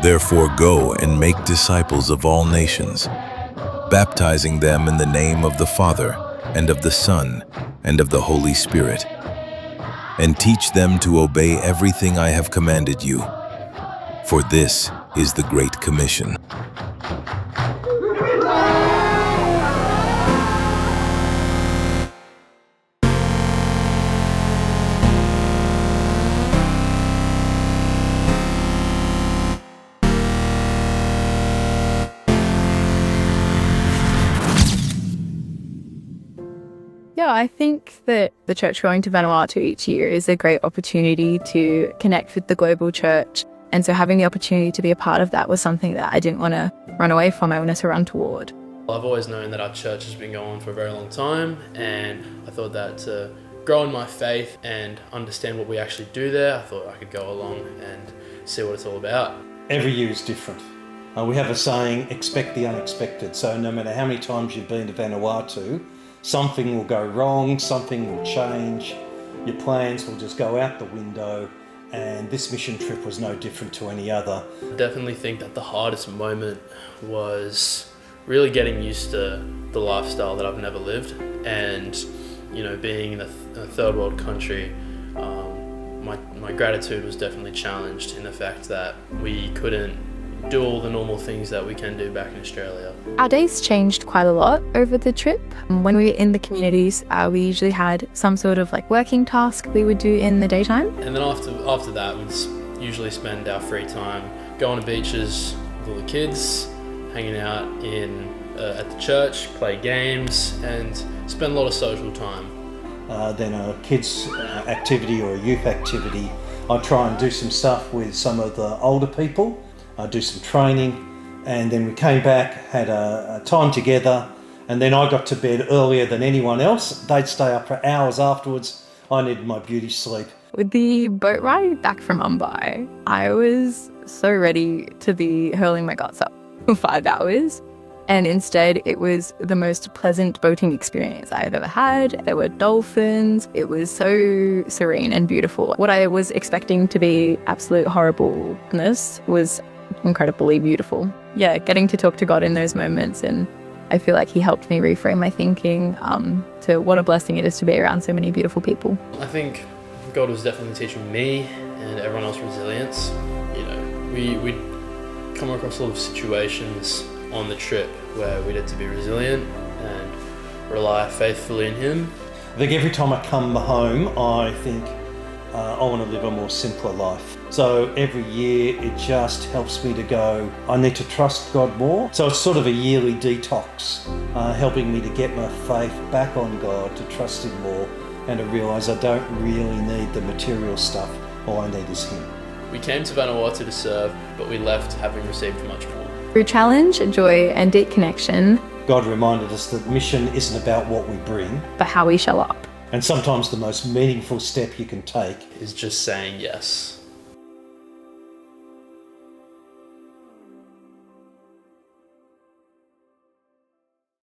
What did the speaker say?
Therefore go and make disciples of all nations, baptizing them in the name of the Father, and of the Son, and of the Holy Spirit, and teach them to obey everything I have commanded you. For this is the Great Commission. Yeah, I think that the church going to Vanuatu each year is a great opportunity to connect with the global church. And so having the opportunity to be a part of that was something that I didn't want to run away from. I wanted to run toward. I've always known that our church has been going for a very long time, and I thought that to grow in my faith and understand what we actually do there, I thought I could go along and see what it's all about. Every year is different. We have a saying, expect the unexpected. So no matter how many times you've been to Vanuatu, something will go wrong, something will change, your plans will just go out the window, and this mission trip was no different to any other. I definitely think that the hardest moment was really getting used to the lifestyle that I've never lived, and being in a third world country, my gratitude was definitely challenged in the fact that we couldn't do all the normal things that we can do back in Australia. Our days changed quite a lot over the trip. When we were in the communities, we usually had some sort of working task we would do in the daytime. And then after that, we'd usually spend our free time going to beaches with all the kids, hanging out at the church, play games, and spend a lot of social time. Then a kids activity or a youth activity, I'd try and do some stuff with some of the older people. Do some training, and then we came back, had a time together, and then I got to bed earlier than anyone else. They'd stay up for hours afterwards. I needed my beauty sleep. With the boat ride back from Mumbai, I was so ready to be hurling my guts up for 5 hours, and instead it was the most pleasant boating experience I've ever had. There were dolphins. It was so serene and beautiful. What I was expecting to be absolute horribleness was incredibly beautiful. Yeah, getting to talk to God in those moments, and I feel like he helped me reframe my thinking to what a blessing it is to be around so many beautiful people. I think God was definitely teaching me and everyone else resilience. We'd come across a lot of situations on the trip where we had to be resilient and rely faithfully in him. I think every time I come home, I think I want to live a more simpler life. So every year it just helps me to go, I need to trust God more. So it's sort of a yearly detox, helping me to get my faith back on God, to trust him more, and to realise I don't really need the material stuff. All I need is him. We came to Vanuatu to serve, but we left having received much more. Through challenge, joy, and deep connection, God reminded us that mission isn't about what we bring, but how we show up. and sometimes the most meaningful step you can take Is just saying yes.